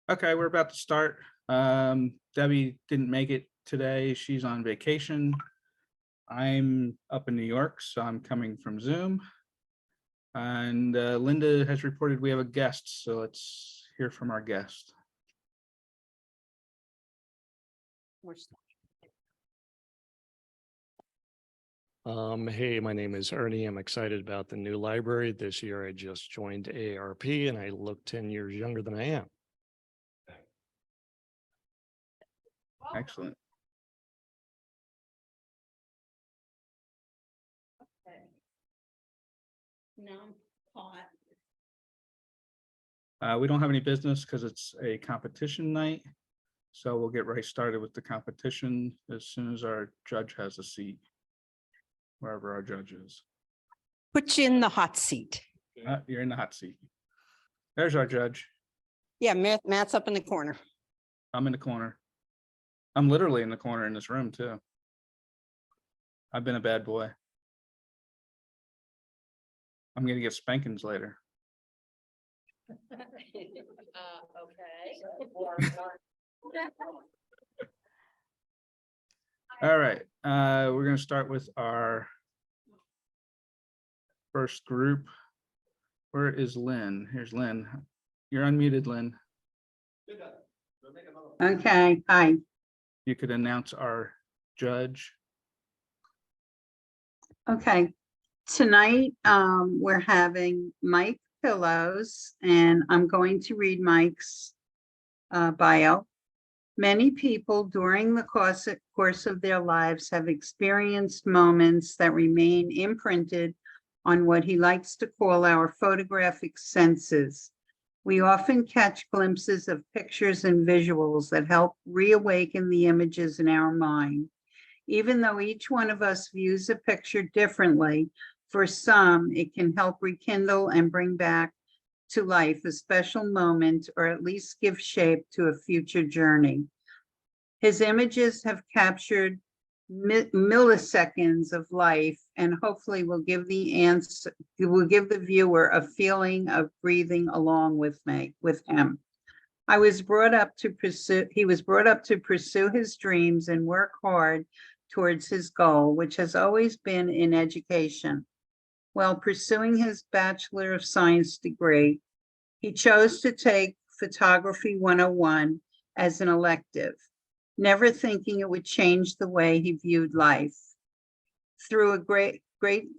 Okay, we're about to start. Debbie didn't make it today. She's on vacation. I'm up in New York, so I'm coming from Zoom. And Linda has reported we have a guest, so let's hear from our guest. Hey, my name is Ernie. I'm excited about the new library. This year I just joined AARP and I look 10 years younger than I am. Excellent. Okay. No, caught. We don't have any business because it's a competition night. So we'll get right started with the competition as soon as our judge has a seat, wherever our judge is. Put you in the hot seat. You're in the hot seat. There's our judge. Yeah, Matt's up in the corner. I'm in the corner. I'm literally in the corner in this room too. I've been a bad boy. I'm gonna get spankings later. Okay. All right, we're gonna start with our first group. Where is Lynn? Here's Lynn. You're unmuted, Lynn. Okay, hi. You could announce our judge. Okay, tonight we're having Mike Pillows, and I'm going to read Mike's bio. Many people during the course of their lives have experienced moments that remain imprinted on what he likes to call our photographic senses. We often catch glimpses of pictures and visuals that help reawaken the images in our mind. Even though each one of us views a picture differently, for some, it can help rekindle and bring back to life a special moment, or at least give shape to a future journey. His images have captured milliseconds of life and hopefully will give the viewer a feeling of breathing along with him. He was brought up to pursue his dreams and work hard towards his goal, which has always been in education. While pursuing his Bachelor of Science degree, he chose to take Photography 101 as an elective, never thinking it would change the way he viewed life. Through a great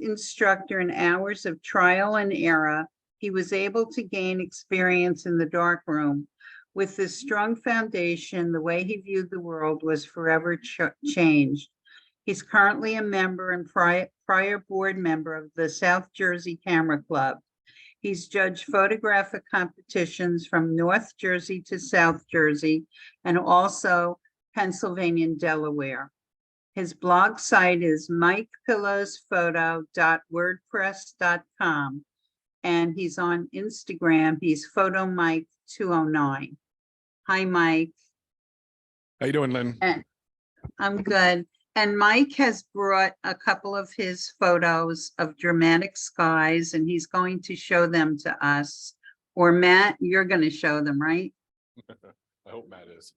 instructor and hours of trial and error, he was able to gain experience in the darkroom. With this strong foundation, the way he viewed the world was forever changed. He's currently a member and prior board member of the South Jersey Camera Club. He's judged photographic competitions from North Jersey to South Jersey and also Pennsylvania and Delaware. His blog site is mikepillowsphoto.wordpress.com, and he's on Instagram. He's PhotoMike209. Hi, Mike. How you doing, Lynn? I'm good. And Mike has brought a couple of his photos of dramatic skies, and he's going to show them to us. Or Matt, you're going to show them, right? I hope Matt is.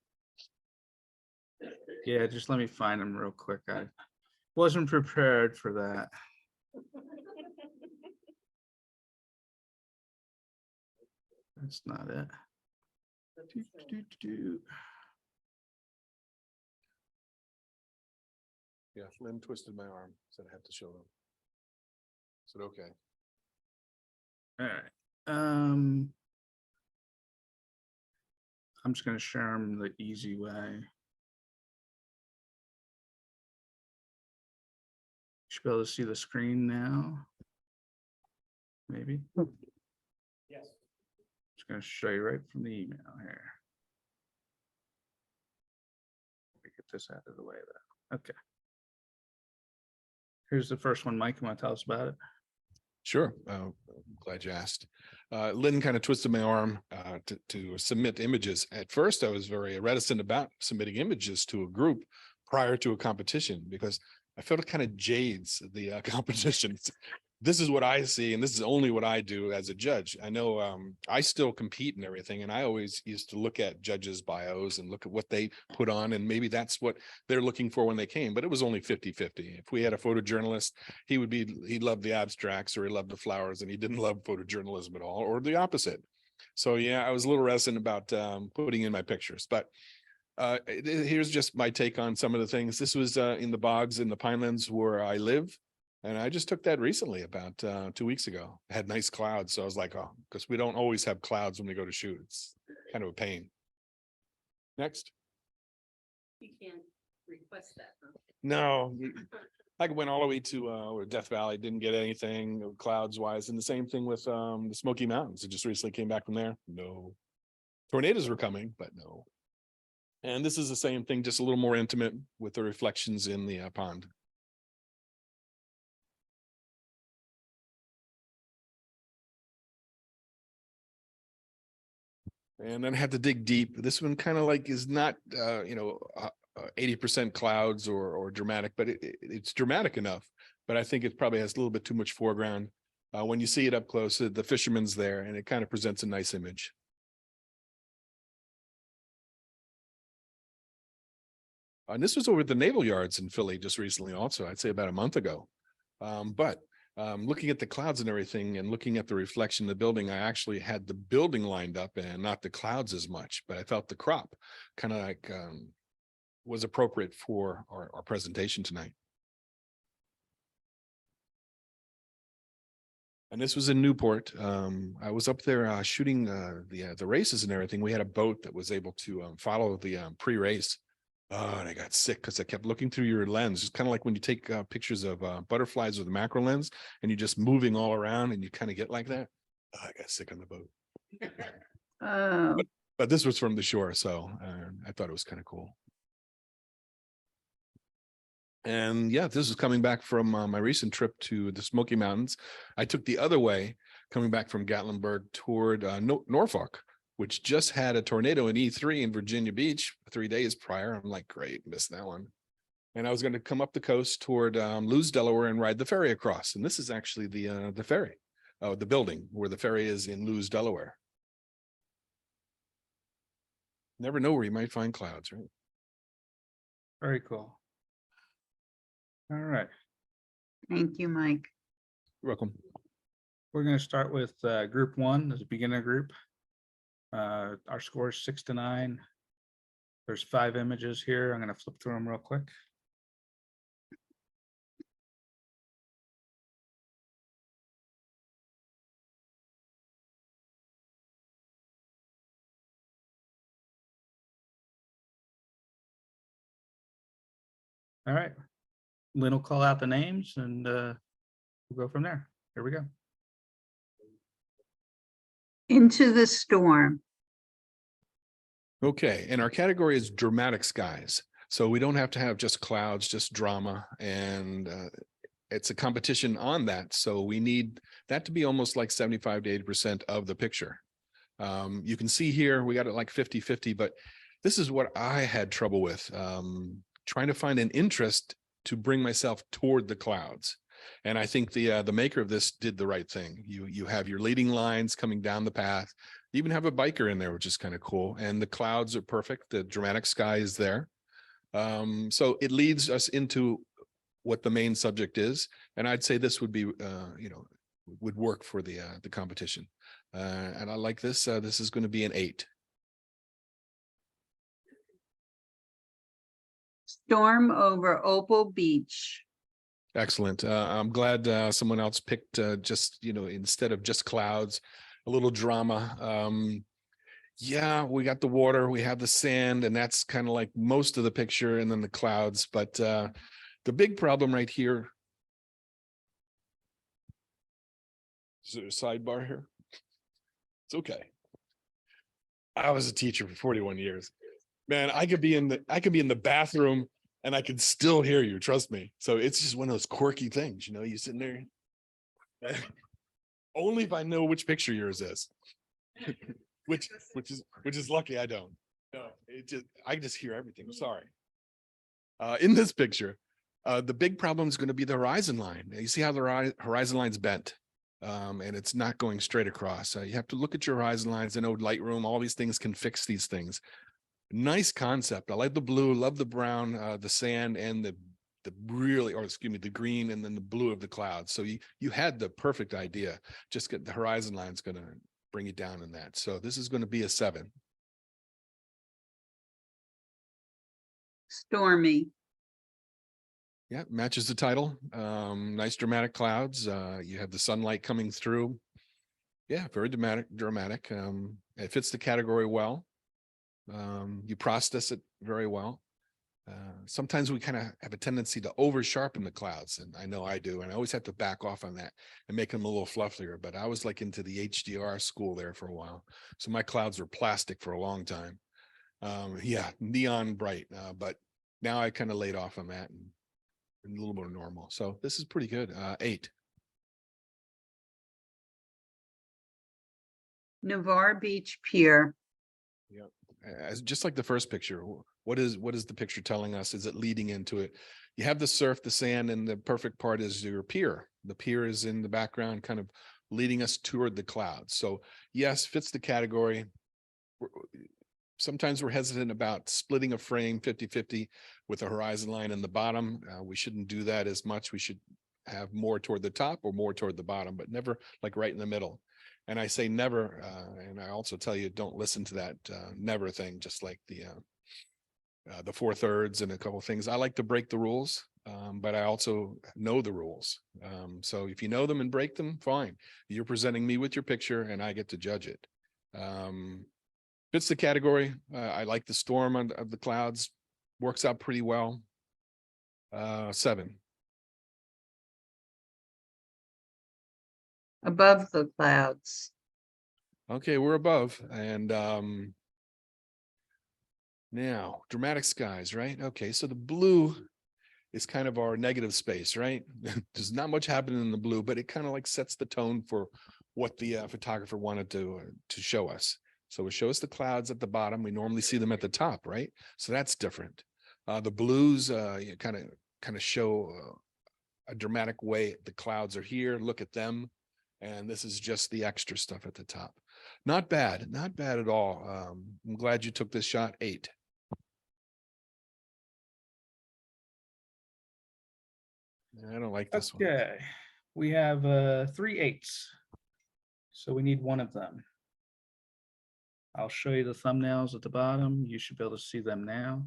Yeah, just let me find him real quick. I wasn't prepared for that. That's not it. Yeah, Lynn twisted my arm, said I have to show them. I said, okay. All right. I'm just going to share them the easy way. You should be able to see the screen now. Maybe. Yes. Just going to show you right from the email here. Let me get this out of the way though. Okay. Here's the first one. Mike, you want to tell us about it? Sure. I'm glad you asked. Lynn kind of twisted my arm to submit images. At first, I was very reticent about submitting images to a group prior to a competition because I felt it kind of jades the competitions. this is what I see, and this is only what I do as a judge. I know I still compete and everything, and I always used to look at judges' bios and look at what they put on, and maybe that's what they're looking for when they came, but it was only 50-50. If we had a photojournalist, he'd love the abstracts, or he loved the flowers, and he didn't love photojournalism at all, or the opposite. So yeah, I was a little reticent about putting in my pictures, but here's just my take on some of the things. This was in the bogs in the Pinelands where I live. And I just took that recently, about 2 weeks ago. I had nice clouds. So I was like, oh, because we don't always have clouds when we go to shoot. It's kind of a pain. Next. You can't request that, huh? No, I went all the way to Death Valley, didn't get anything clouds wise. And the same thing with the Smoky Mountains. It just recently came back from there. No. Tornadoes were coming, but no. And this is the same thing, just a little more intimate with the reflections in the pond. And then I had to dig deep. This one kind of like is not, 80% clouds or dramatic, but it's dramatic enough. But I think it probably has a little bit too much foreground. When you see it up close, the fisherman's there, and it kind of presents a nice image. And this was over at the Naval Yards in Philly just recently also, I'd say about a month ago. Looking at the clouds and everything and looking at the reflection of the building, I actually had the building lined up and not the clouds as much, but I felt the crop kind of like was appropriate for our presentation tonight. And this was in Newport. I was up there shooting the races and everything. We had a boat that was able to follow the pre-race. Oh, and I got sick because I kept looking through your lens. It's kind of like when you take pictures of butterflies with a macro lens and you're just moving all around and you kind of get like that. Oh, I got sick on the boat. But this was from the shore, so I thought it was kind of cool. And yeah, this is coming back from my recent trip to the Smoky Mountains. I took the other way, coming back from Gatlinburg toward Norfolk, which just had a tornado in E3 in Virginia Beach 3 days prior. I'm like, great, missed that one. And I was going to come up the coast toward Lewes, Delaware, and ride the ferry across. And this is actually the ferry, the building where the ferry is in Lewes, Delaware. Never know where you might find clouds, right? Very cool. All right, Thank you, Mike. You're welcome. we're going to start with group one as a beginner group. Our score is 6-9. There's 5 images here. I'm going to flip through them real quick. All right, Lynn will call out the names and we'll go from there. Here we go. Into the Storm. Okay, and our category is dramatic skies. So we don't have to have just clouds, just drama. And it's a competition on that. So we need that to be almost like 75 to 80% of the picture. You can see here, we got it like 50-50, but this is what I had trouble with, trying to find an interest to bring myself toward the clouds. And I think the maker of this did the right thing. You have your leading lines coming down the path. You even have a biker in there, which is kind of cool. And the clouds are perfect. The dramatic sky is there. So it leads us into what the main subject is. And I'd say this would be, would work for the competition. And I like this. This is going to be an 8. Storm over Opal Beach. Excellent. I'm glad someone else picked just, instead of just clouds, a little drama. Yeah, we got the water, we have the sand, and that's kind of like most of the picture, and then the clouds. But the big problem right here. Is there a sidebar here? It's okay. I was a teacher for 41 years. Man, I could be in the bathroom and I could still hear you, trust me. So it's just one of those quirky things, you sitting there. Only if I know which picture yours is. which is lucky I don't. No, I just hear everything. I'm sorry. In this picture, The big problem is going to be the horizon line. You see how the horizon line's bent, and it's not going straight across. You have to look at your horizon lines. I know Lightroom, all these things can fix these things. Nice concept. I like the blue, love the brown, the sand, and the really, or excuse me, the green, and then the blue of the clouds. So you had the perfect idea. Just get the horizon line's going to bring you down in that. So this is going to be a 7. Stormy. Yeah, matches the title. Nice dramatic clouds. You have the sunlight coming through. Yeah, very dramatic. It fits the category well. You process it very well. Sometimes we kind of have a tendency to over sharpen the clouds, and I know I do, and I always have to back off on that and make them a little fluffier. But I was like into the HDR school there for a while, so my clouds were plastic for a long time. Yeah, neon bright, but now I kind of laid off on that and a little more normal. So this is pretty good. 8. Navarre Beach Pier. Yeah, as just like the first picture. What is the picture telling us? Is it leading into it? You have the surf, the sand, and the perfect part is your pier. The pier is in the background, kind of leading us toward the clouds. So yes, fits the category. Sometimes we're hesitant about splitting a frame 50-50 with a horizon line in the bottom. We shouldn't do that as much. We should have more toward the top or more toward the bottom, but never like right in the middle. And I say never, and I also tell you, don't listen to that never thing, just like the 4/3 and a couple of things. I like to break the rules, but I also know the rules. So if you know them and break them, fine. You're presenting me with your picture and I get to judge it. Fits the category. I like the storm of the clouds. Works out pretty well. 7. Above the clouds. Okay, we're above. And now dramatic skies, right? Okay, so the blue is kind of our negative space, right? There's not much happening in the blue, but it kind of like sets the tone for what the photographer wanted to show us. So it shows the clouds at the bottom. We normally see them at the top, right? So that's different. The blues kind of show a dramatic way. The clouds are here. Look at them. And this is just the extra stuff at the top. Not bad, not bad at all. I'm glad you took this shot. 8. I don't like this one. Okay, we have 3 8s. So we need one of them. I'll show you the thumbnails at the bottom. You should be able to see them now.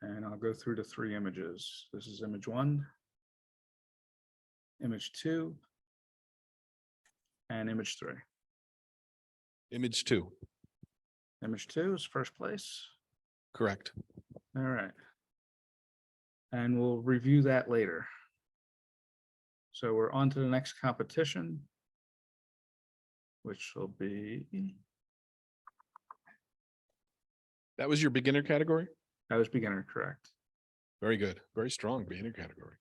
And I'll go through the 3 images. This is image 1, image 2, and image 3. Image 2. Image 2 is first place. Correct. All right. And we'll review that later. So we're on to the next competition, which will be, That was your beginner category? that was beginner, correct. Very good. Very strong beginner category.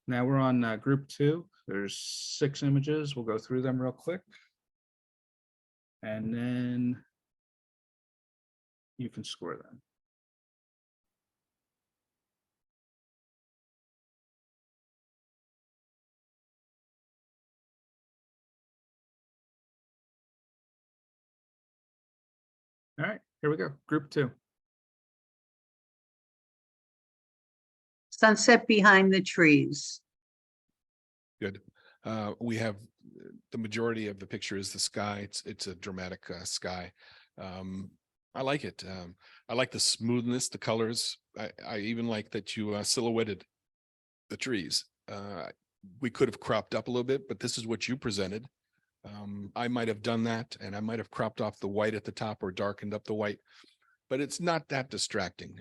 Now we're on group 2. There's 6 images. We'll go through them real quick. And then you can score them. All right, here we go. Group 2. Sunset behind the trees. Good. We have the majority of the picture is the sky. It's a dramatic sky. I like it. I like the smoothness, the colors. I even like that you silhouetted the trees. We could have cropped up a little bit, but this is what you presented. I might have done that, and I might have cropped off the white at the top or darkened up the white, but it's not that distracting.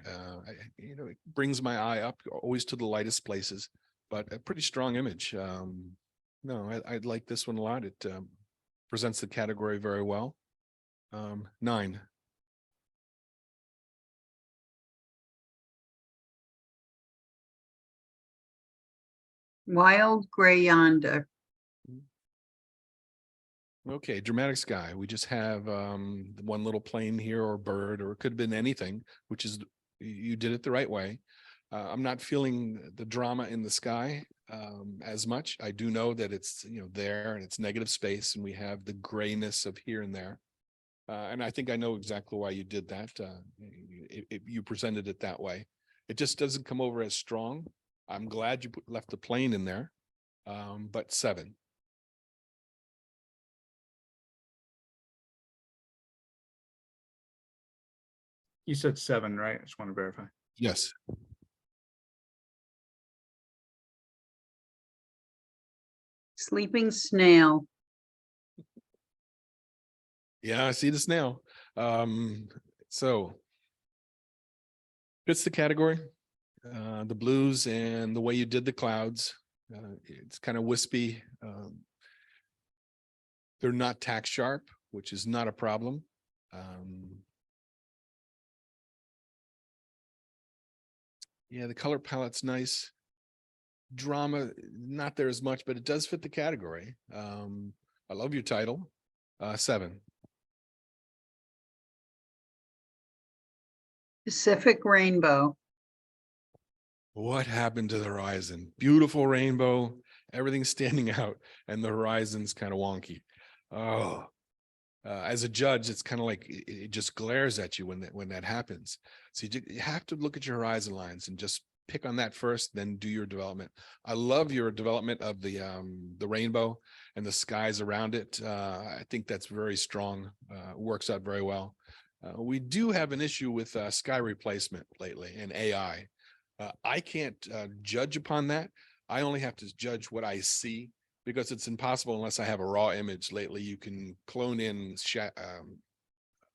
It brings my eye up always to the lightest places, but a pretty strong image. No, I like this one a lot. It presents the category very well. 9. Wild gray yonder. Okay, dramatic sky. We just have one little plane here or bird, or it could have been anything, which is You did it the right way. I'm not feeling the drama in the sky as much. I do know that it's, there and it's negative space and we have the grayness of here and there. And I think I know exactly why you did that. You presented it that way. It just doesn't come over as strong. I'm glad you left the plane in there, but 7. You said 7, right? I just want to verify. Yes. Sleeping snail. Yeah, I see the snail. So fits the category. The blues and the way you did the clouds. It's kind of wispy. They're not tack sharp, which is not a problem. Yeah, the color palette's nice. Drama, not there as much, but it does fit the category. I love your title. 7. Pacific rainbow. What happened to the horizon? Beautiful rainbow, everything's standing out, and the horizon's kind of wonky. Oh, as a judge, it's kind of like it just glares at you when that happens. So you have to look at your horizon lines and just pick on that first, then do your development. I love your development of the rainbow and the skies around it. I think that's very strong. Works out very well. We do have an issue with sky replacement lately and AI. I can't judge upon that. I only have to judge what I see because it's impossible unless I have a raw image. Lately, you can clone in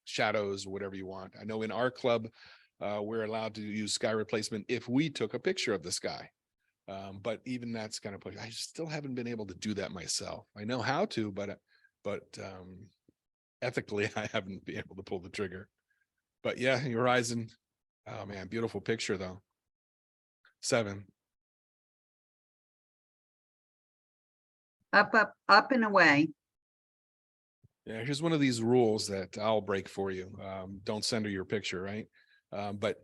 shadows or whatever you want. I know in our club, we're allowed to use sky replacement if we took a picture of the sky. But even that's kind of push. I still haven't been able to do that myself. I know how to, but ethically, I haven't been able to pull the trigger. But yeah, your horizon. Oh man, beautiful picture though. 7. Up, up, up and away. Yeah, here's one of these rules that I'll break for you. Don't send her your picture, right? But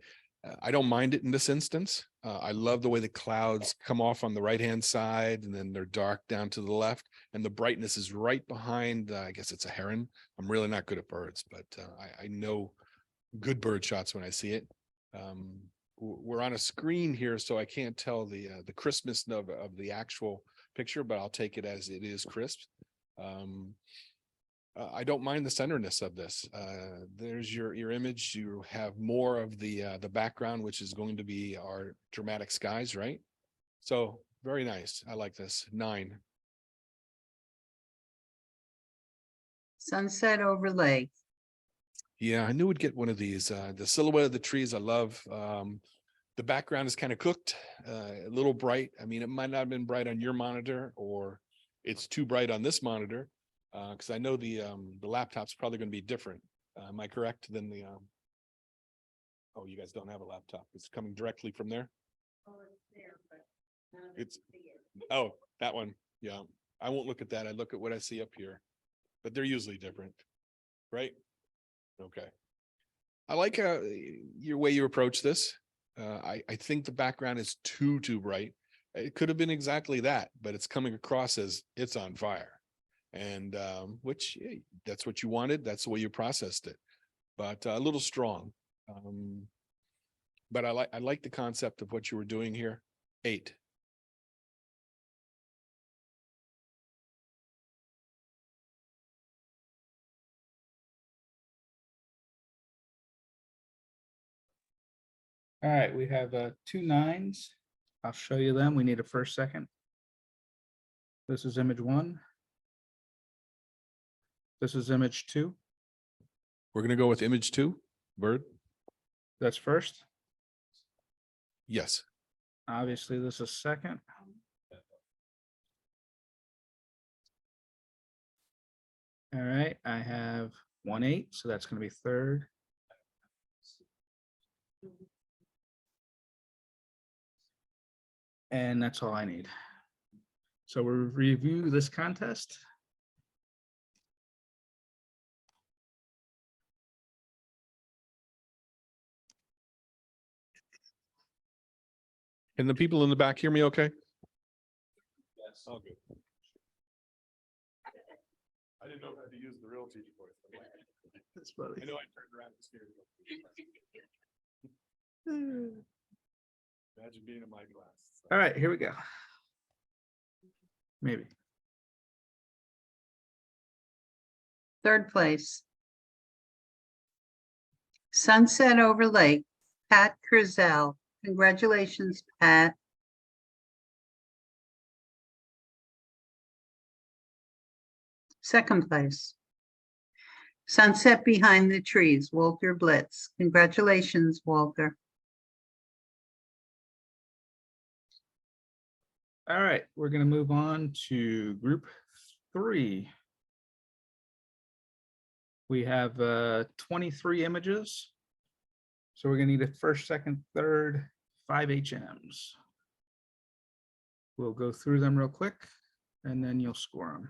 I don't mind it in this instance. I love the way the clouds come off on the right-hand side and then they're dark down to the left and the brightness is right behind, I guess it's a heron. I'm really not good at birds, but I know good bird shots when I see it. We're on a screen here, so I can't tell the crispness of the actual picture, but I'll take it as it is crisp. I don't mind the centerness of this. There's your image. You have more of the background, which is going to be our dramatic skies, right? So very nice. I like this. 9. Sunset overlay. Yeah, I knew we'd get one of these. The silhouette of the trees, I love. The background is kind of cooked, a little bright. I mean, it might not have been bright on your monitor or it's too bright on this monitor. Because I know the laptop's probably going to be different. Am I correct? Than the oh, you guys don't have a laptop. It's coming directly from there. Oh, it's there, but none of It's- see it. Oh, that one. Yeah, I won't look at that. I look at what I see up here, but they're usually different, right? Okay. I like your way you approach this. I think the background is too bright. It could have been exactly that, but it's coming across as it's on fire. And which that's what you wanted. That's the way you processed it, but a little strong. But I like the concept of what you were doing here. 8. All right, we have 2 9s. I'll show you them. We need a first, second. This is image 1. This is image 2. We're gonna go with image 2, bird. That's first. Yes. Obviously, this is second. All right, I have 1 8, so that's going to be third. And that's all I need. So we'll review this contest. Can the people in the back hear me okay? Yes. All good. I didn't know how to use the real TV voice. That's funny. I know I turned around and scared you. Imagine being in my glass. All right, here we go. Maybe. Third place. Sunset Over Lake, Pat Curzel. Congratulations, Pat. Second place. Sunset Behind the Trees, Walter Blitz. Congratulations, Walter. All right, we're gonna move on to group 3. We have 23 images. So we're gonna need a first, second, third, 5 HMs. We'll go through them real quick and then you'll score them.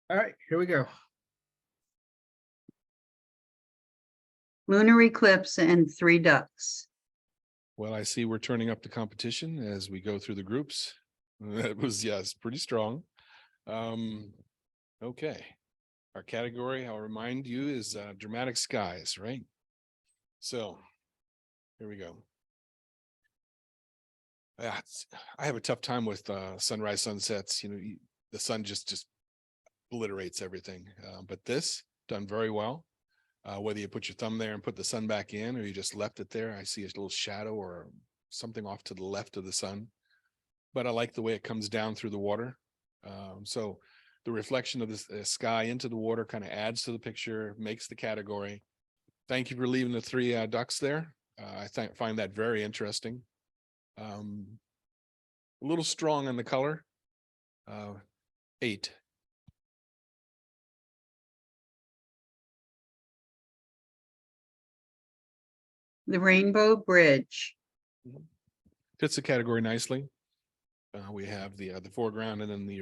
All right, here we go. Lunar eclipse and 3 ducks. Well, I see we're turning up the competition as we go through the groups. That was, yes, pretty strong. Okay. Our category, I'll remind you, is dramatic skies, right? So here we go. I have a tough time with sunrise, sunsets. You know, the sun just obliterates everything. But this done very well. Whether you put your thumb there and put the sun back in, or you just left it there, I see a little shadow or something off to the left of the sun. But I like the way it comes down through the water. So the reflection of the sky into the water kind of adds to the picture, makes the category. Thank you for leaving the 3 ducks there. I find that very interesting. A little strong on the color. 8. The Rainbow Bridge. Fits the category nicely. We have the foreground and then the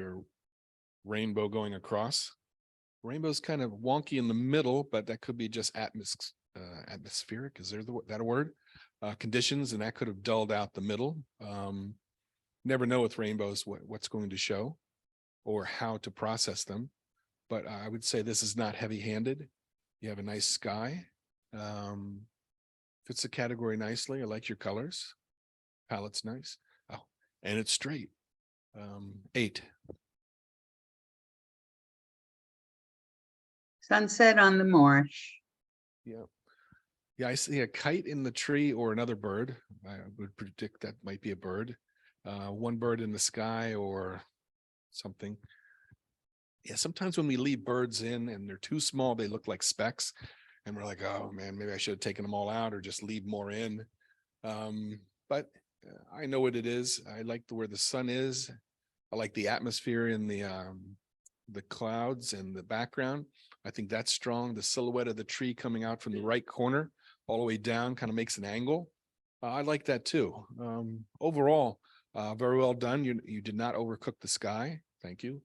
rainbow going across. Rainbow's kind of wonky in the middle, but that could be just atmospheric. Is there that a word? Conditions, and that could have dulled out the middle. Never know with rainbows what's going to show or how to process them. But I would say this is not heavy-handed. You have a nice sky. Fits the category nicely. I like your colors. Palette's nice. Oh, and it's straight. 8. Sunset on the Marsh. Yeah. Yeah, I see a kite in the tree or another bird. I would predict that might be a bird. One bird in the sky or something. Yeah, sometimes when we leave birds in and they're too small, they look like specks. And we're like, oh man, maybe I should have taken them all out or just leave more in. But I know what it is. I like where the sun is. I like the atmosphere in the clouds and the background. I think that's strong. The silhouette of the tree coming out from the right corner all the way down kind of makes an angle. I like that too. Overall, very well done. You did not overcook the sky. Thank you.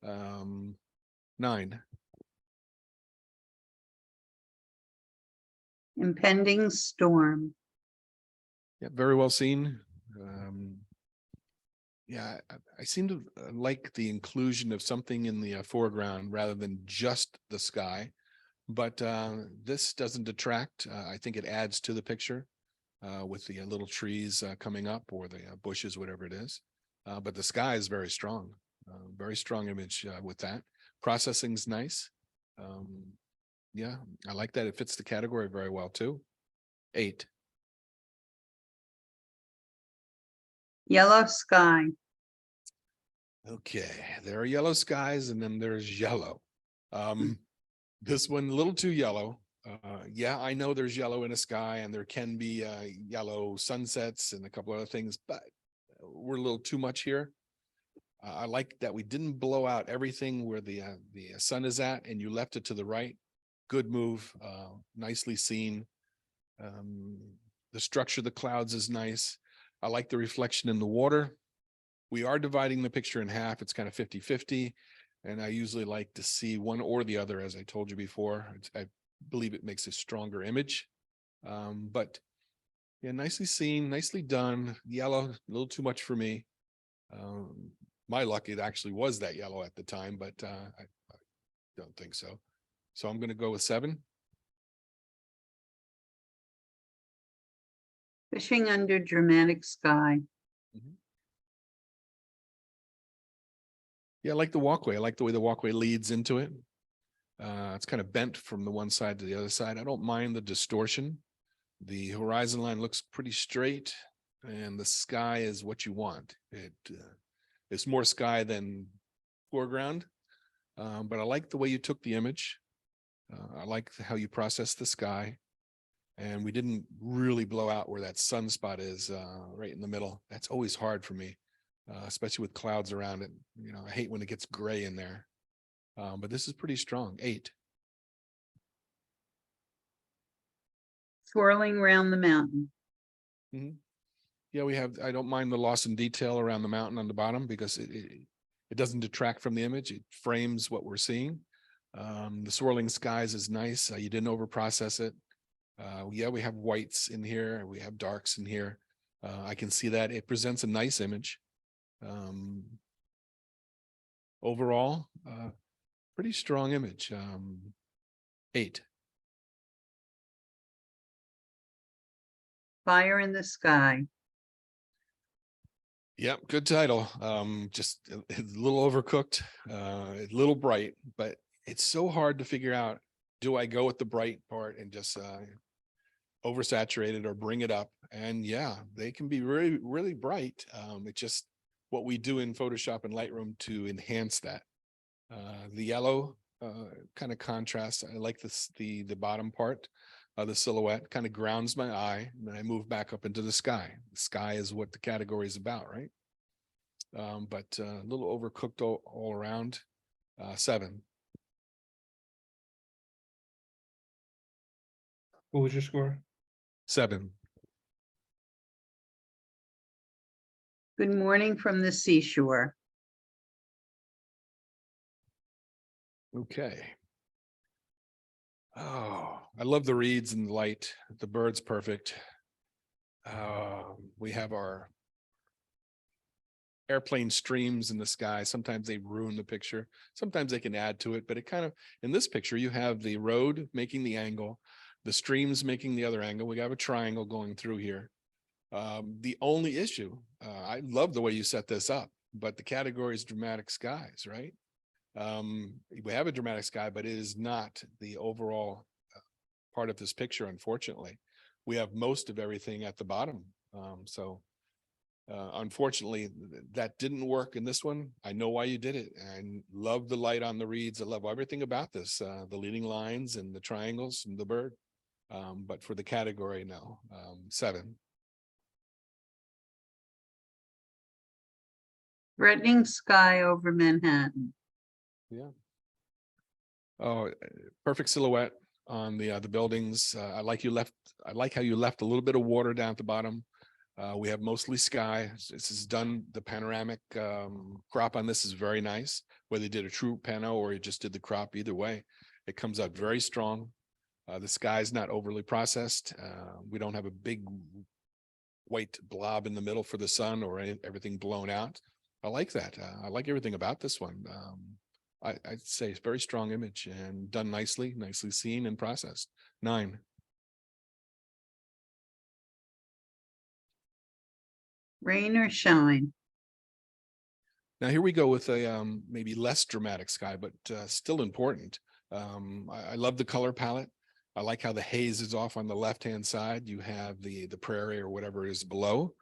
9. Impending storm. Yeah, very well seen. Yeah, I seem to like the inclusion of something in the foreground rather than just the sky. But this doesn't detract. I think it adds to the picture. with the little trees coming up or the bushes, whatever it is. But the sky is very strong image with that. Processing's nice. Yeah, I like that. It fits the category very well too. 8. Yellow sky. Okay, there are yellow skies and then there's yellow. This one a little too yellow. Yeah, I know there's yellow in the sky and there can be yellow sunsets and a couple other things, but we're a little too much here. I like that we didn't blow out everything where the sun is at and you left it to the right. Good move, nicely seen. The structure of the clouds is nice. I like the reflection in the water. We are dividing the picture in half. It's kind of 50-50. And I usually like to see one or the other, as I told you before. I believe it makes a stronger image. But yeah, nicely seen, nicely done. Yellow, a little too much for me. My luck, it actually was that yellow at the time, but I don't think so. So I'm going to go with 7. Fishing under dramatic sky. Yeah, I like the walkway. I like the way the walkway leads into it. It's kind of bent from the one side to the other side. I don't mind the distortion. The horizon line looks pretty straight and the sky is what you want. It's more sky than foreground, but I like the way you took the image. I like how you processed the sky, and we didn't really blow out where that sunspot is right in the middle. That's always hard for me, especially with clouds around it. You know, I hate when it gets gray in there, but this is pretty strong. 8. Swirling round the mountain. Yeah, I don't mind the loss in detail around the mountain on the bottom because it doesn't detract from the image. It frames what we're seeing. The swirling skies is nice. You didn't over process it. Yeah, we have whites in here. We have darks in here. I can see that it presents a nice image. Overall, pretty strong image. 8. Fire in the sky. Yep, good title. Just a little overcooked, a little bright, but it's so hard to figure out, do I go with the bright part and just oversaturate it or bring it up? And yeah, they can be really, really bright. It's just what we do in Photoshop and Lightroom to enhance that. The yellow kind of contrast. I like the bottom part. The silhouette kind of grounds my eye, and then I move back up into the sky. The sky is what the category is about, right? But a little overcooked all around. 7. What was your score? 7. Good morning from the seashore. Okay. Oh, I love the reeds and the light. The bird's perfect. We have our airplane streams in the sky. Sometimes they ruin the picture. Sometimes they can add to it, but it kind of, in this picture, you have the road making the angle, the streams making the other angle. We have a triangle going through here. The only issue, I love the way you set this up, but the category is dramatic skies, right? We have a dramatic sky, but it is not the overall part of this picture, unfortunately. We have most of everything at the bottom. Unfortunately, that didn't work in this one. I know why you did it. I love the light on the reeds. I love everything about this, the leading lines and the triangles and the bird. But for the category, no. 7. Threatening sky over Manhattan. Yeah. Oh, perfect silhouette on the buildings. I like how you left a little bit of water down at the bottom. We have mostly sky. This is done. The panoramic crop on this is very nice. Whether you did a true pano or you just did the crop, either way, it comes out very strong. The sky is not overly processed. We don't have a big white blob in the middle for the sun or everything blown out. I like that. I like everything about this one. I'd say it's a very strong image and done nicely seen and processed. 9. Rain or shine? Now here we go with a maybe less dramatic sky, but still important. I love the color palette. I like how the haze is off on the left-hand side. You have the prairie or whatever is below.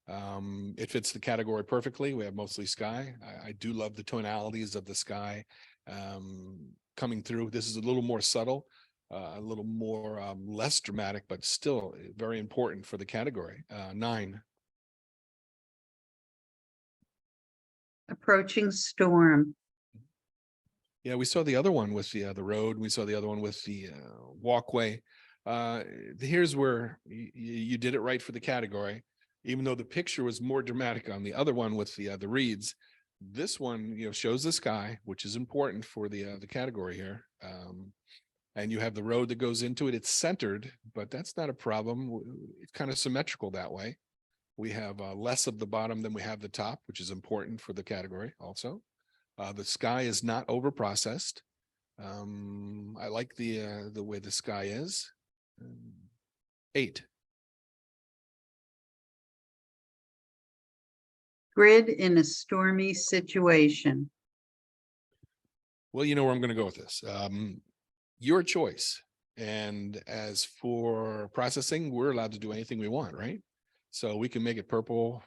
It fits the category perfectly. We have mostly sky. I do love the tonalities of the sky coming through. This is a little more subtle, a little more less dramatic, but still very important for the category. 9. Approaching storm. Yeah, we saw the other one with the road. We saw the other one with the walkway. Here's where you did it right for the category, even though the picture was more dramatic on the other one with the reeds. This one, shows the sky, which is important for the category here. And you have the road that goes into it. It's centered, but that's not a problem. It's kind of symmetrical that way. We have less of the bottom than we have the top, which is important for the category also. The sky is not over processed. I like the way the sky is. 8. Grid in a stormy situation. Well, you know where I'm going to go with this. Your choice. And as for processing, we're allowed to do anything we want, right? So we can make it purple,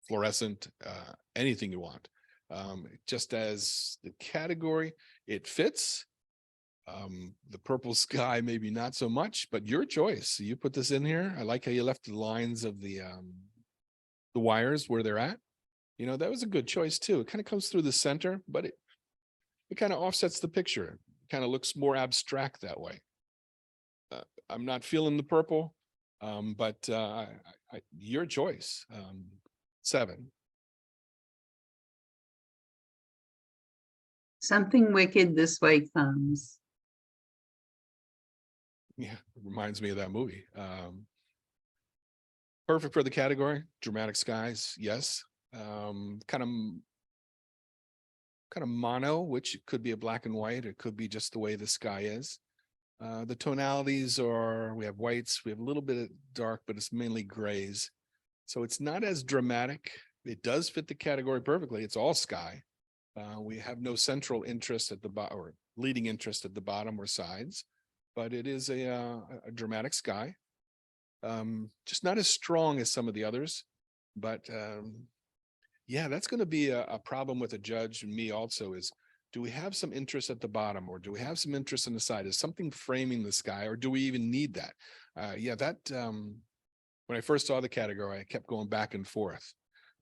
fluorescent, anything you want. Just as the category, it fits. The purple sky, maybe not so much, but your choice. You put this in here. I like how you left the lines of the wires where they're at. That was a good choice too. It kind of comes through the center, but it kind of offsets the picture. It kind of looks more abstract that way. I'm not feeling the purple, but your choice. 7. Something wicked this way comes. Yeah, it reminds me of that movie. Perfect for the category. Dramatic skies, yes. Kind of mono, which could be a black and white. It could be just the way the sky is. The tonalities are, we have whites, we have a little bit of dark, but it's mainly grays. So it's not as dramatic. It does fit the category perfectly. It's all sky. We have no central interest at the bottom or leading interest at the bottom or sides, but it is a dramatic sky. Just not as strong as some of the others, but yeah, that's going to be a problem with a judge and me also is, do we have some interest at the bottom or do we have some interest on the side? Is something framing the sky or do we even need that? Yeah, that when I first saw the category, I kept going back and forth.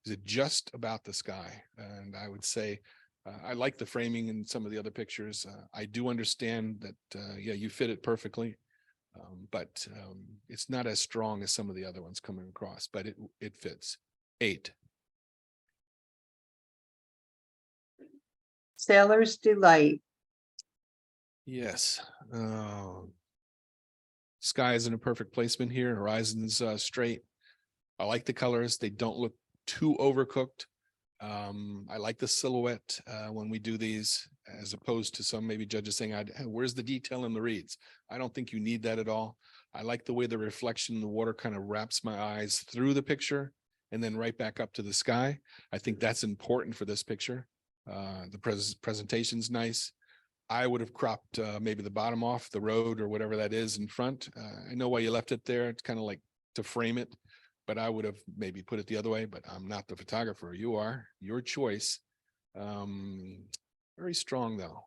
Is it just about the sky? And I would say, I like the framing in some of the other pictures. I do understand that, yeah, you fit it perfectly, but it's not as strong as some of the other ones coming across, but it fits. 8. Sailor's delight. Yes. Sky is in a perfect placement here. Horizon's straight. I like the colors. They don't look too overcooked. I like the silhouette when we do these, as opposed to some maybe judges saying, where's the detail in the reeds? I don't think you need that at all. I like the way the reflection in the water kind of wraps my eyes through the picture and then right back up to the sky. I think that's important for this picture. The presentation's nice. I would have cropped maybe the bottom off the road or whatever that is in front. I know why you left it there. It's kind of like to frame it, but I would have maybe put it the other way, but I'm not the photographer. You are. Your choice. Very strong though.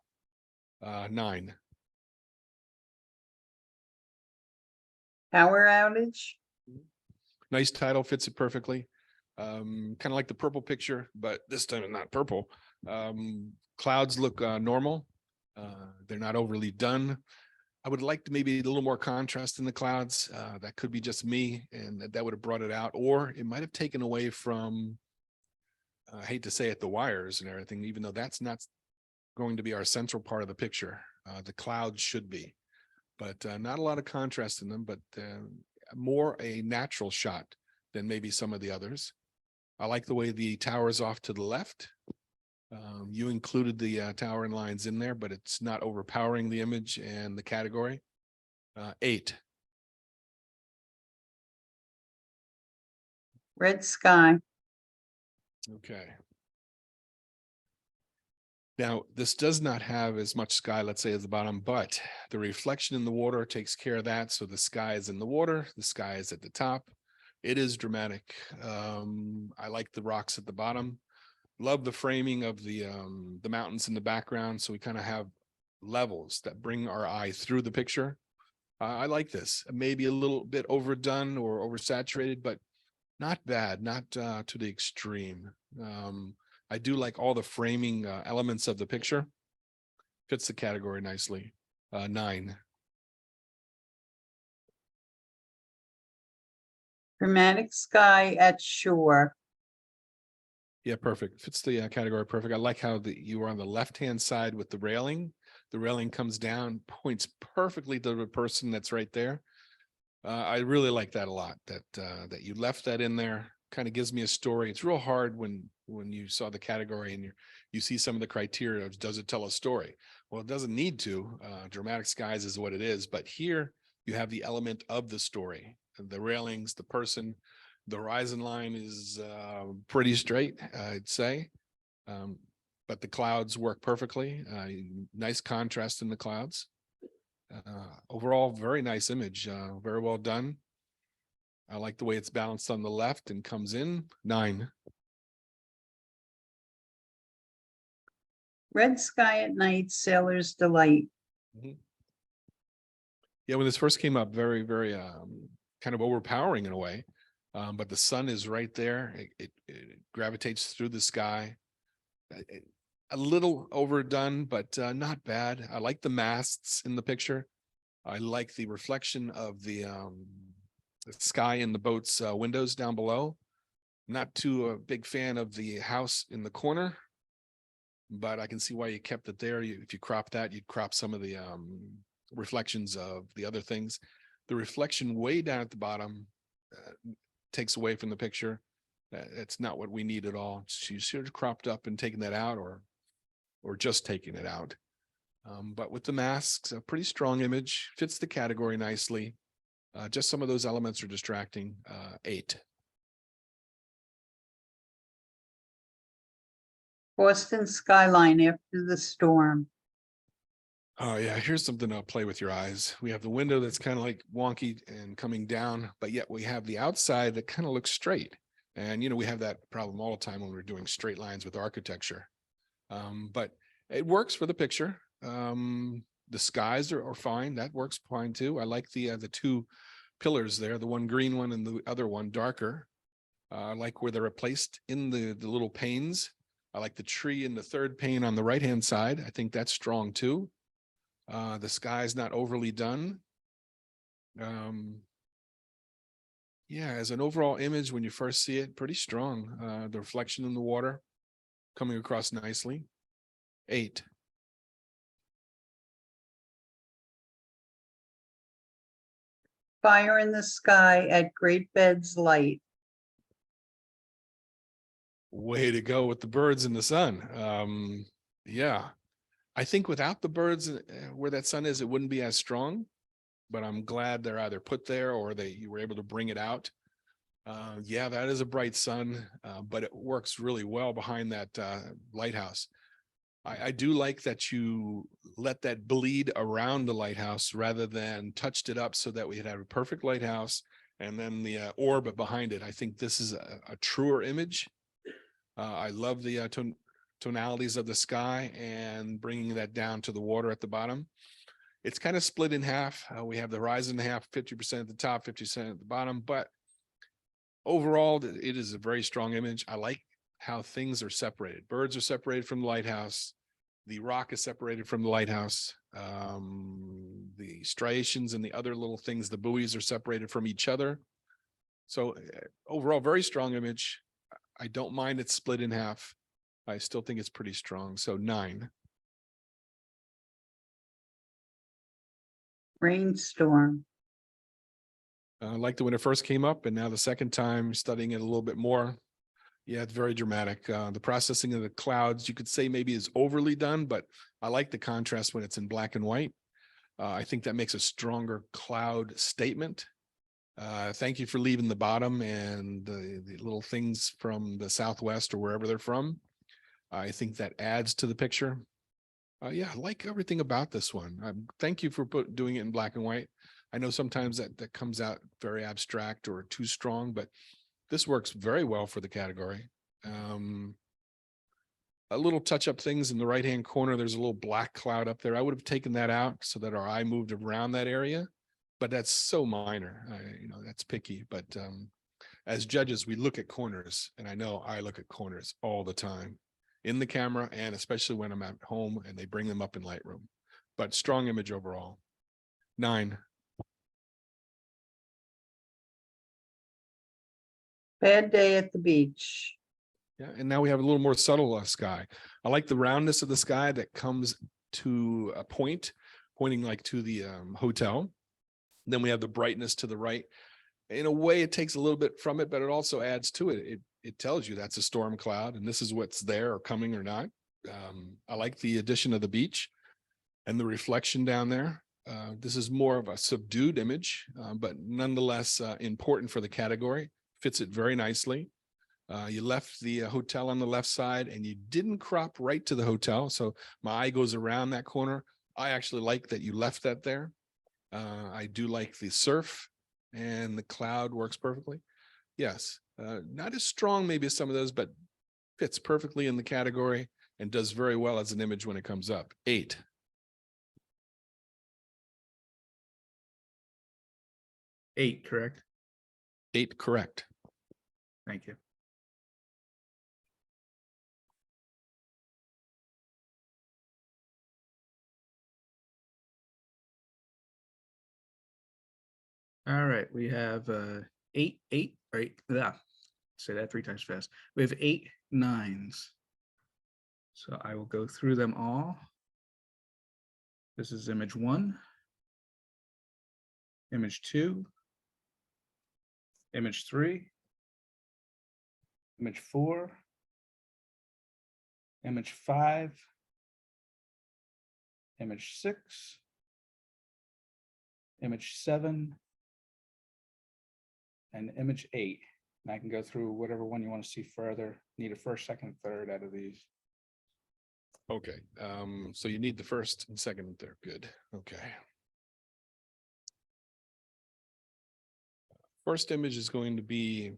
9. Power outage. Nice title, fits it perfectly. Kind of like the purple picture, but this time it's not purple. Clouds look normal. They're not overly done. I would like to maybe a little more contrast in the clouds. That could be just me, and that would have brought it out, or it might have taken away from, I hate to say it, the wires and everything, even though that's not going to be our central part of the picture. The clouds should be, but not a lot of contrast in them, but more a natural shot than maybe some of the others. I like the way the tower is off to the left. You included the towering lines in there, but it's not overpowering the image and the category. 8. Red sky. Okay. Now, this does not have as much sky, let's say, as the bottom, but the reflection in the water takes care of that. So the sky is in the water, the sky is at the top. It is dramatic. I like the rocks at the bottom. Love the framing of the mountains in the background. So we kind of have levels that bring our eye through the picture. I like this. Maybe a little bit overdone or oversaturated, but not bad, not to the extreme. I do like all the framing elements of the picture. Fits the category nicely. 9. Dramatic sky at shore. Yeah, perfect. Fits the category perfect. I like how you are on the left-hand side with the railing. The railing comes down, points perfectly to the person that's right there. I really like that a lot, that you left that in there. Kind of gives me a story. It's real hard when you saw the category and you see some of the criteria of, does it tell a story? Well, it doesn't need to. Dramatic skies is what it is, but here you have the element of the story, the railings, the person. The horizon line is pretty straight, I'd say, but the clouds work perfectly. Nice contrast in the clouds. Overall, very nice image, very well done. I like the way it's balanced on the left and comes in. 9. Red sky at night, sailor's delight. Yeah, when this first came up, very, very kind of overpowering in a way. But the sun is right there. It gravitates through the sky. A little overdone, but not bad. I like the masts in the picture. I like the reflection of the sky in the boat's windows down below. Not too a big fan of the house in the corner, but I can see why you kept it there. If you crop that, you'd crop some of the reflections of the other things. The reflection way down at the bottom takes away from the picture. It's not what we need at all. You should have cropped up and taken that out, or just taking it out. But with the masks, a pretty strong image, fits the category nicely. Just some of those elements are distracting. 8. Boston skyline after the storm. Oh yeah, here's something to play with your eyes. We have the window that's kind of like wonky and coming down, but yet we have the outside that kind of looks straight. And we have that problem all the time when we're doing straight lines with architecture. But it works for the picture. The skies are fine. That works fine too. I like the 2 pillars there, the one green one and the other one darker. I like where they're placed in the little panes. I like the tree in the 3rd pane on the right-hand side. I think that's strong too. The sky's not overly done. Yeah, as an overall image, when you first see it, pretty strong. The reflection in the water coming across nicely. 8. Fire in the sky at Great Bed's light. Way to go with the birds in the sun. Yeah, I think without the birds where that sun is, it wouldn't be as strong, but I'm glad they're either put there or you were able to bring it out. Yeah, that is a bright sun, but it works really well behind that lighthouse. I do like that you let that bleed around the lighthouse rather than touched it up so that we had a perfect lighthouse and then the orb behind it. I think this is a truer image. I love the tonalities of the sky and bringing that down to the water at the bottom. It's kind of split in half. We have the horizon in half, 50% at the top, 50% at the bottom, but overall, it is a very strong image. I like how things are separated. Birds are separated from the lighthouse. The rock is separated from the lighthouse. The striations and the other little things, the buoys are separated from each other. So overall, very strong image. I don't mind it split in half. I still think it's pretty strong. So 9. Rainstorm. I liked it when it first came up, and now the second time studying it a little bit more. Yeah, it's very dramatic. The processing of the clouds, you could say maybe is overly done, but I like the contrast when it's in black and white. I think that makes a stronger cloud statement. Thank you for leaving the bottom and the little things from the Southwest or wherever they're from. I think that adds to the picture. Yeah, I like everything about this one. Thank you for doing it in black and white. I know sometimes that comes out very abstract or too strong, but this works very well for the category. A little touch up things in the right hand corner. There's a little black cloud up there. I would have taken that out so that our eye moved around that area, but that's so minor. That's picky. But as judges, we look at corners, and I know I look at corners all the time in the camera, and especially when I'm at home and they bring them up in Lightroom. But strong image overall. 9. Bad day at the beach. Yeah, and now we have a little more subtle sky. I like the roundness of the sky that comes to a point, pointing like to the hotel. Then we have the brightness to the right. In a way, it takes a little bit from it, but it also adds to it. It tells you that's a storm cloud, and this is what's there or coming or not. I like the addition of the beach and the reflection down there. This is more of a subdued image, but nonetheless important for the category. Fits it very nicely. You left the hotel on the left side and you didn't crop right to the hotel. So my eye goes around that corner. I actually like that you left that there. I do like the surf, and the cloud works perfectly. Yes, not as strong maybe as some of those, but fits perfectly in the category and does very well as an image when it comes up. 8. Correct? 8, correct. Thank you. All right, we have 8, right? Yeah, say that 3 times fast. We have 8 9s. So I will go through them all. This is image 1, image 2, image 3, image 4, image 5, image 6, image 7, and image 8. And I can go through whatever one you want to see further. Need a first, second, third out of these. Okay, so you need the first and second and third. Good. Okay. First image is going to be,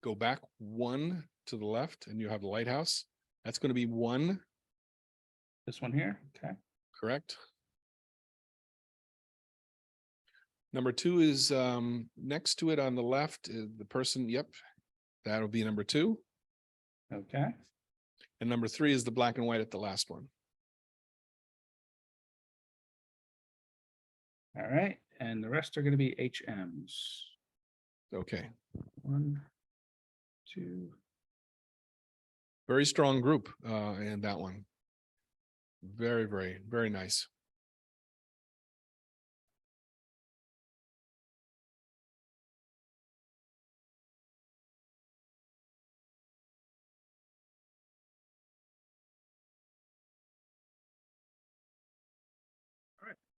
go back 1 to the left and you have the lighthouse. That's going to be 1. This one here, okay. Correct. Number 2 is next to it on the left, the person, yep, that'll be number 2. Okay. And number 3 is the black and white at the last one. All right, and the rest are going to be HMs. Okay. 1, 2. Very strong group in that one. Very, very, very nice.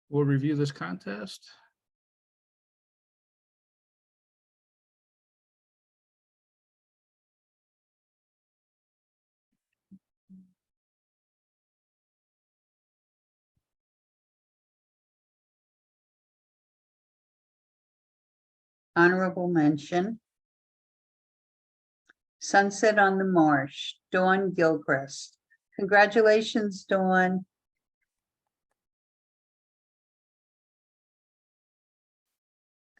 We'll review this contest. Honorable mention. Sunset on the Marsh, Dawn Gilchrist. Congratulations, Dawn.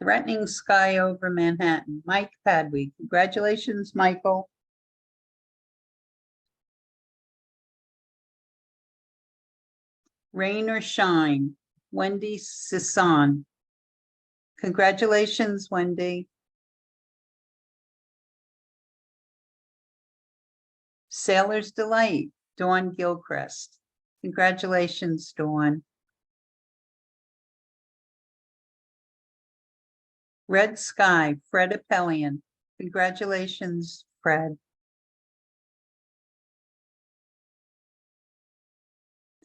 Threatening Sky over Manhattan, Mike Padway. Congratulations, Michael. Rain or Shine, Wendy Sisson. Congratulations, Wendy. Sailor's Delight, Dawn Gilchrist. Congratulations, Dawn. Red Sky, Fred Appelian. Congratulations, Fred.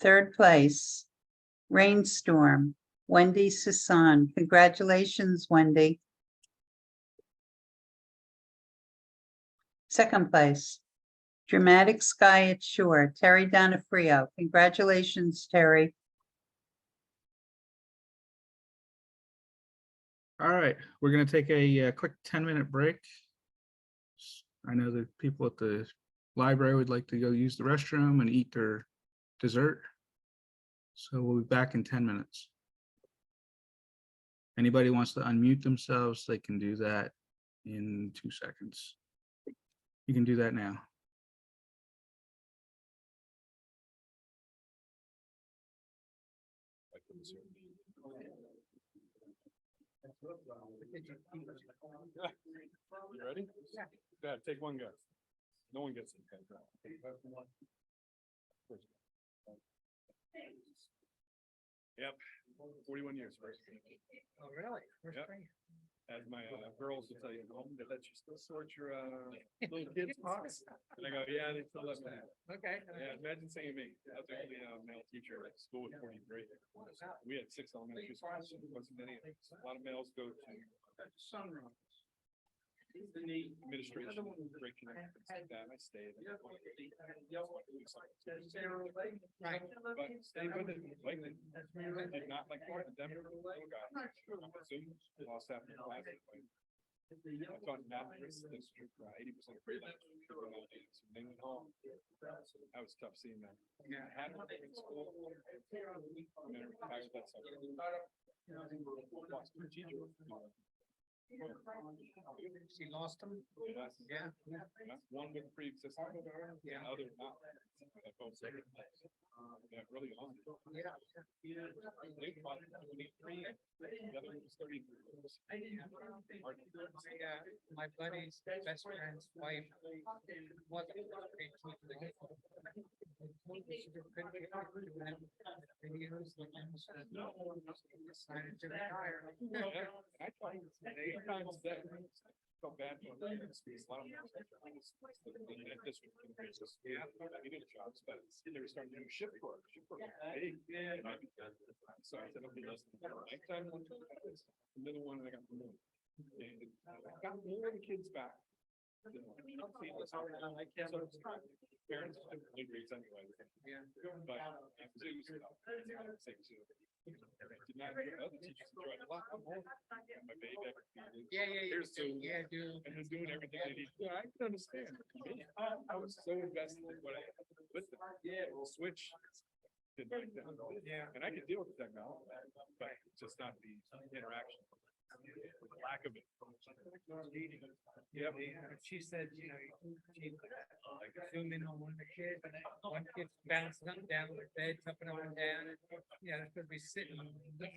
Third place, Rainstorm, Wendy Sisson. Congratulations, Wendy. Second place, Dramatic Sky at Shore, Terry Donofrio. Congratulations, Terry. All right, we're gonna take a quick 10-minute break. I know that people at the library would like to go use the restroom and eat their dessert. So we'll be back in 10 minutes. Anybody wants to unmute themselves, they can do that in 2 seconds. You can do that now. You ready? Yeah. Go ahead, take one guess. No one gets it. Yep, 41 years first. Oh, really? Yep. As my girls will tell you at home, they let you still sort your little kids' pots. And I go, yeah, they still let me. Okay. Yeah, imagine saying me. I was the only male teacher at school with 43. We had 6 elementary schools. Wasn't many. A lot of males go to administration, great connections like that. I stayed. Right. But stay with it. Like it. Did not like part of them. Zoom lost half the class. I taught math in this district, 80% free lunch. They went home. That was tough seeing that. I had one in school. And then I retired that summer. Lost my teacher. She lost him? Yeah. One with pre-existing, the other not. Both yeah, really on. Yeah. They fought 23, the other was 33. My buddy's best friend's wife wasn't a great teacher. Decided to retire. I tried 8 times a day. Felt bad for them. A lot of them. In that district, yeah, they did jobs, but they were starting to do shift work. Shift work. Hey, so I said, okay, listen. Nighttime one, the middle one, I got the moon. And I got more of the kids back. Parents have different grades anyway. Yeah. But Zoom stuff, same Zoom. Did not hear other teachers enjoyed a lot more. My baby, here's Zoom. Yeah, dude. And they're doing everything they need. Yeah, I can understand. I was so invested in what I with them. Yeah, switch. Didn't like that. Yeah. And I can deal with the technology, but just not the interaction. The lack of it. Yep. She said, you know, she zoomed in on one of the kids, and one kid's bouncing up and down the bed, jumping up and down, and, you know, they're supposed to be sitting.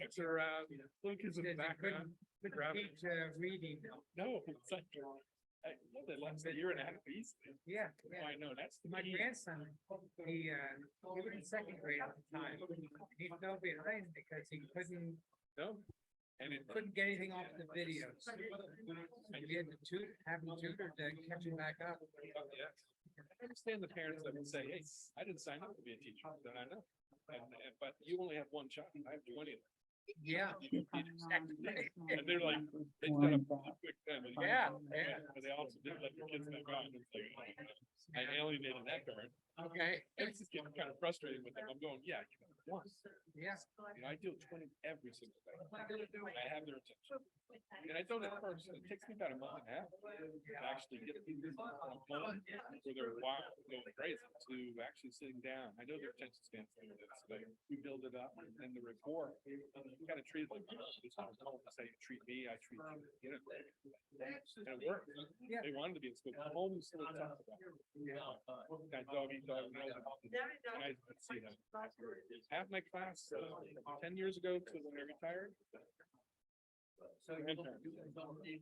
It's around, little kids in the background. Couldn't teach reading. No, it's like, they left a year and a half piece. Yeah, yeah. I know, that's the. My grandson, he was in 2nd grade at the time. He felt behind because he couldn't No. And it get anything off the videos. And we had to have him tutored to catch him back up. Yeah. I understand the parents that would say, hey, I didn't sign up to be a teacher, then I know. But you only have one child, I have 20 of them. Yeah. And they're like, they set up a quick time. Yeah. But they also didn't let their kids back on. It's like, I alienated that parent. Okay. It's just getting kind of frustrated with them. I'm going, yeah, you got one. Yeah. You know, I deal with 20 every single day. I have their attention. And I don't at first, it takes me about a month and a half to actually get people from a moment where they're wild, going crazy, to actually sitting down. I know their attention span is but we build it up, and the rapport, you kind of treat it like this. I told them to say, treat me, I treat you. You know, and it worked. Yeah. They wanted to be in school. Home is still tough about it. That dog eat dog. And I see them. Half my class, 10 years ago to when I retired. So